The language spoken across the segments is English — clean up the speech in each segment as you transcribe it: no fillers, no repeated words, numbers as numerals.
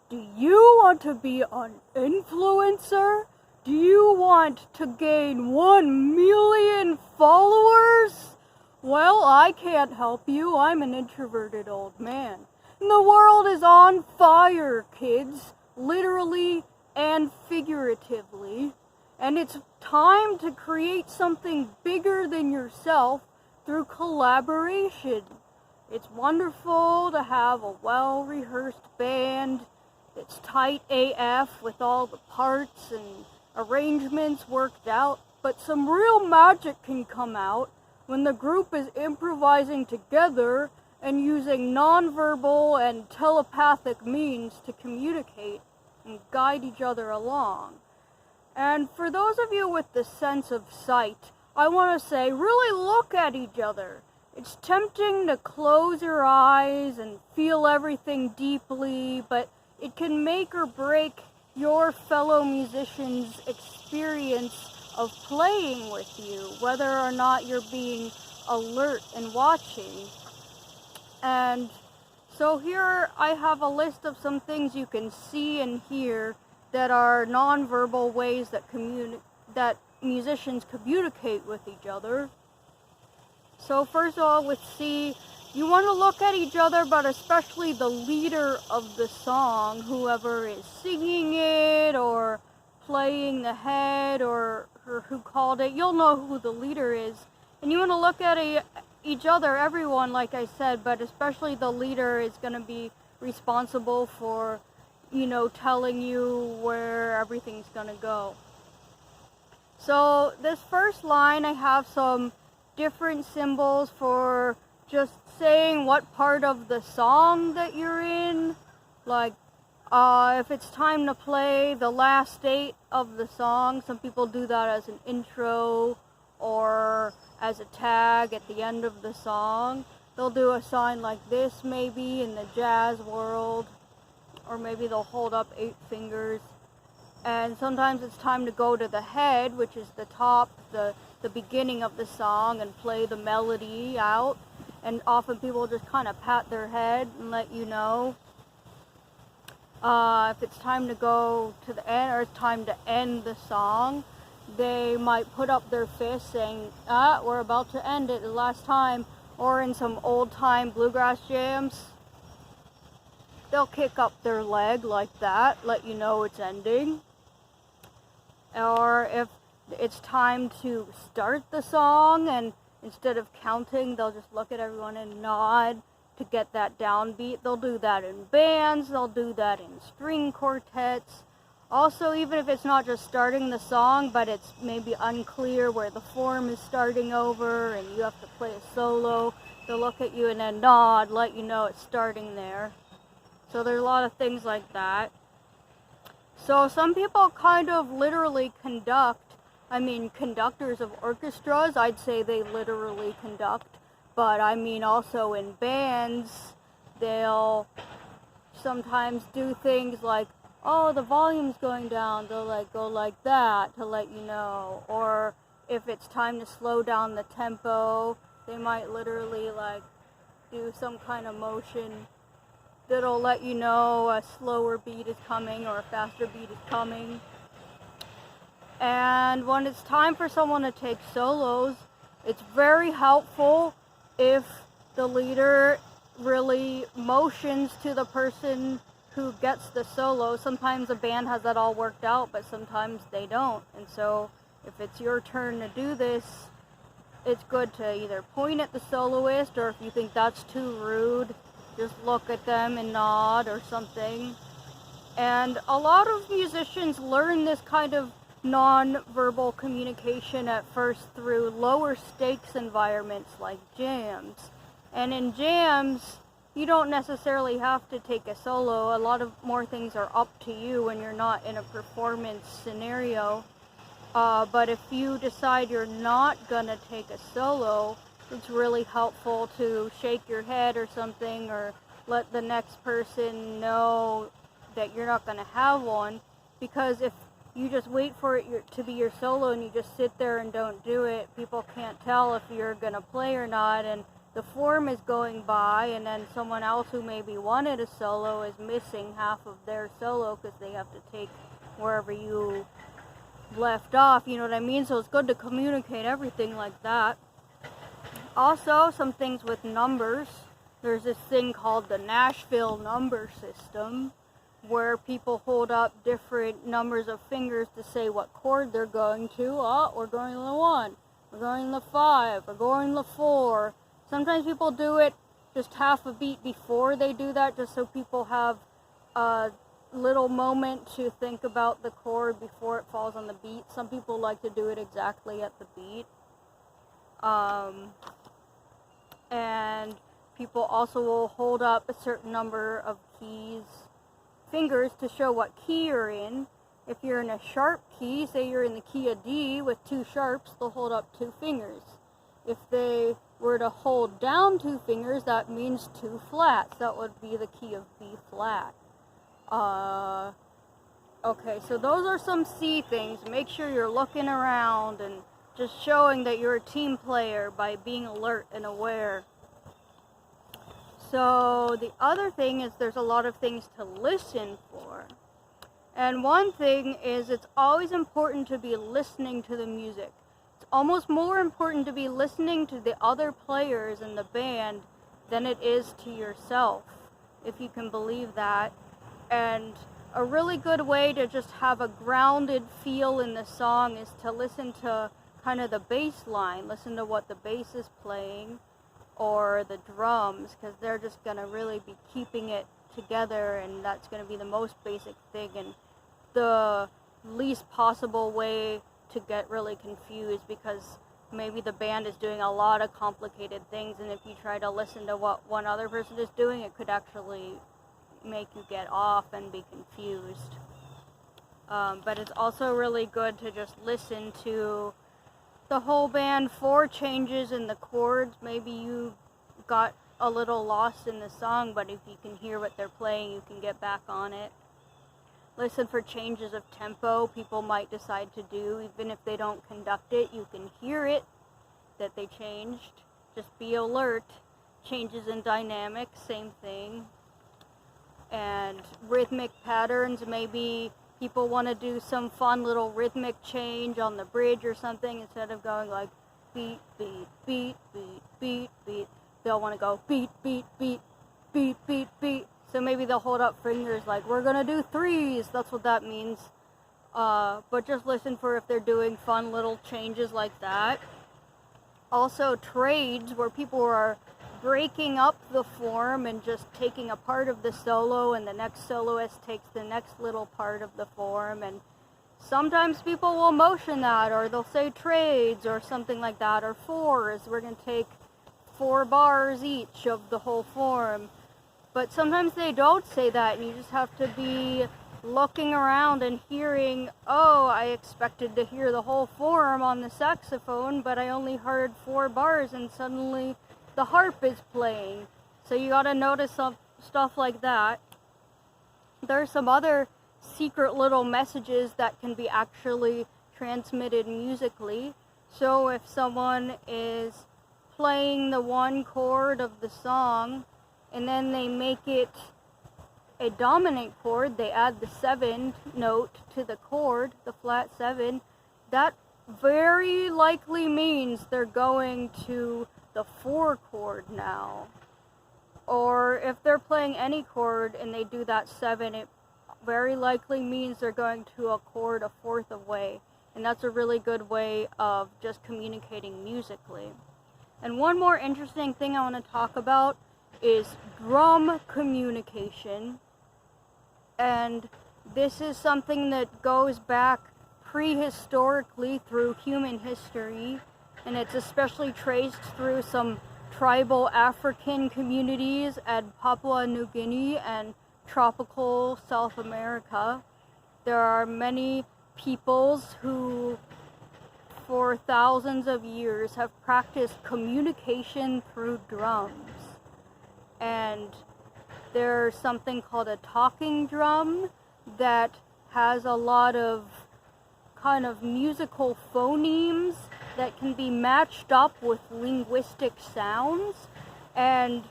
Do you want to be an influencer? Do you want to gain 1 million followers? Well, I can't help you. I'm an introverted old man. And the world is on fire, kids. Literally and figuratively. And it's time to create something bigger than yourself through collaboration. It's wonderful to have a well-rehearsed band. It's tight AF with all the parts and arrangements worked out, but some real magic can come out when the group is improvising together and using nonverbal and telepathic means to communicate and guide each other along. And for those of you with the sense of sight, I want to say, really look at each other. It's tempting to close your eyes and feel everything deeply, but it can make or break your fellow musicians' experience of playing with you, whether or not you're being alert and watching. And so here I have a list of some things you can see and hear that are nonverbal ways that musicians communicate with each other. So first of all, with C, you want to look at each other, but especially the leader of the song, whoever is singing it or playing the head or who called it. You'll know who the leader is. And you want to look at each other, everyone, like I said, but especially the leader is going to be responsible for, telling you where everything's going to go. So this first line, I have some different symbols for just saying what part of the song that you're in. Like, if it's time to play the last state of the song, some people do that as an intro or as a tag at the end of the song. They'll do a sign like this maybe in the jazz world, or maybe they'll hold up 8 fingers. And sometimes it's time to go to the head, which is the top, the beginning of the song, and play the melody out. And often people just kind of pat their head and let you know. If it's time to go to the end, or it's time to end the song, they might put up their fist saying, we're about to end it the last time. Or in some old-time bluegrass jams, they'll kick up their leg like that, let you know it's ending. Or if it's time to start the song, and instead of counting, they'll just look at everyone and nod to get that downbeat. They'll do that in bands, they'll do that in string quartets. Also, even if it's not just starting the song, but it's maybe unclear where the form is starting over and you have to play a solo, they'll look at you and then nod, let you know it's starting there. So there's a lot of things like that. So some people kind of literally conductors of orchestras, I'd say they literally conduct. But also in bands, they'll sometimes do things like, the volume's going down, they'll go like that to let you know. Or if it's time to slow down the tempo, they might literally do some kind of motion that'll let you know a slower beat is coming or a faster beat is coming. And when it's time for someone to take solos, it's very helpful if the leader really motions to the person who gets the solo. Sometimes a band has that all worked out, but sometimes they don't. And so if it's your turn to do this, it's good to either point at the soloist, or if you think that's too rude, just look at them and nod or something. And a lot of musicians learn this kind of non-verbal communication at first through lower stakes environments like jams. And in jams, you don't necessarily have to take a solo. A lot of more things are up to you when you're not in a performance scenario. But if you decide you're not gonna take a solo, it's really helpful to shake your head or something, or let the next person know that you're not gonna have one. Because if you just wait for it to be your solo and you just sit there and don't do it, people can't tell if you're gonna play or not, and the form is going by, and then someone else who maybe wanted a solo is missing half of their solo because they have to take wherever you left off, you know what I mean? So it's good to communicate everything like that. Also, some things with numbers. There's this thing called the Nashville number system, where people hold up different numbers of fingers to say what chord they're going to. Oh, we're going to the 1, we're going to the 5, we're going to the 4. Sometimes people do it just half a beat before they do that, just so people have a little moment to think about the chord before it falls on the beat. Some people like to do it exactly at the beat. And people also will hold up a certain number of fingers to show what key you're in. If you're in a sharp key, say you're in the key of D with 2 sharps, they'll hold up 2 fingers. If they were to hold down 2 fingers, that means 2 flats. That would be the key of B flat. Okay, so those are some C things. Make sure you're looking around and just showing that you're a team player by being alert and aware. So the other thing is there's a lot of things to listen for. And one thing is it's always important to be listening to the music. It's almost more important to be listening to the other players in the band than it is to yourself, if you can believe that. And a really good way to just have a grounded feel in the song is to listen to kind of the bass line, listen to what the bass is playing, or the drums, because they're just going to really be keeping it together, and that's going to be the most basic thing and the least possible way to get really confused, because maybe the band is doing a lot of complicated things, and if you try to listen to what one other person is doing, it could actually make you get off and be confused. But it's also really good to just listen to the whole band for changes in the chords. Maybe you got a little lost in the song, but if you can hear what they're playing, you can get back on it. Listen for changes of tempo people might decide to do. Even if they don't conduct it, you can hear it, that they changed. Just be alert. Changes in dynamics, same thing. And rhythmic patterns, maybe people want to do some fun little rhythmic change on the bridge or something. Instead of going like beat, beat, beat, beat, beat, beat, they'll want to go beat, beat, beat, beat, beat, beat. So maybe they'll hold up fingers like, we're going to do 3s. That's what that means. But just listen for if they're doing fun little changes like that. Also trades, where people are breaking up the form and just taking a part of the solo, and the next soloist takes the next little part of the form, and sometimes people will motion that, or they'll say trades or something like that, or 4s. We're going to take 4 bars each of the whole form. But sometimes they don't say that, and you just have to be looking around and hearing, oh, I expected to hear the whole form on the saxophone, but I only heard 4 bars, and suddenly the harp is playing. So you gotta notice some stuff like that. There's some other secret little messages that can be actually transmitted musically. So if someone is playing the 1 chord of the song, and then they make it a dominant chord, they add the 7th note to the chord, the flat 7, that very likely means they're going to the 4 chord now. Or if they're playing any chord and they do that 7, it very likely means they're going to a chord a 4th away. And that's a really good way of just communicating musically. And one more interesting thing I want to talk about is drum communication. And this is something that goes back prehistorically through human history, and it's especially traced through some tribal African communities at Papua New Guinea and tropical South America. There are many peoples who for thousands of years have practiced communication through drums. And there's something called a talking drum that has a lot of kind of musical phonemes that can be matched up with linguistic sounds. And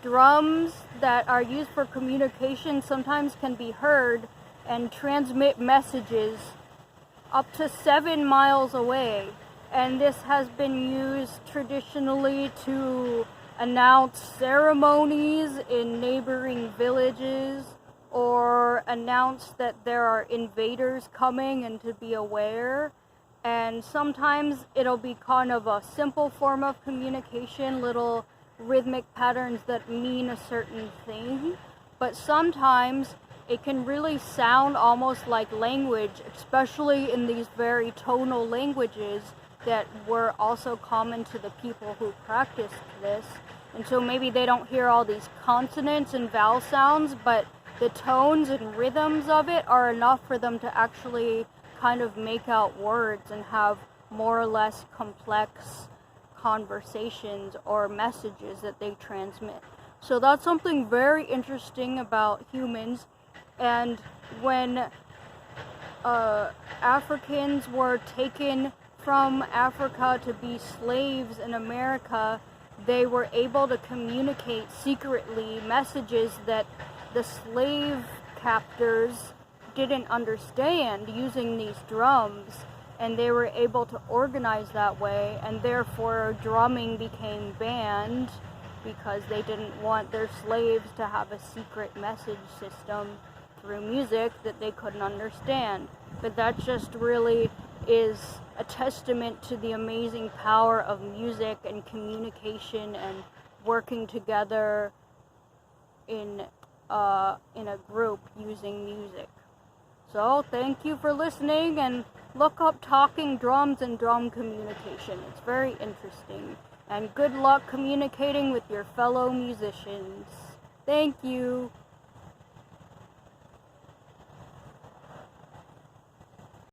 drums that are used for communication sometimes can be heard and transmit messages up to 7 miles away. And this has been used traditionally to announce ceremonies in neighboring villages, or announce that there are invaders coming and to be aware. And sometimes it'll be kind of a simple form of communication, little rhythmic patterns that mean a certain thing. But sometimes it can really sound almost like language, especially in these very tonal languages that were also common to the people who practiced this. And so maybe they don't hear all these consonants and vowel sounds, but the tones and rhythms of it are enough for them to actually kind of make out words and have more or less complex conversations or messages that they transmit. So that's something very interesting about humans. And when Africans were taken from Africa to be slaves in America, they were able to communicate secretly messages that the slave captors didn't understand using these drums, and they were able to organize that way, and therefore drumming became banned because they didn't want their slaves to have a secret message system through music that they couldn't understand. But that just really is a testament to the amazing power of music and communication and working together in a group using music. So thank you for listening, and look up talking drums and drum communication. It's very interesting. And good luck communicating with your fellow musicians. Thank you.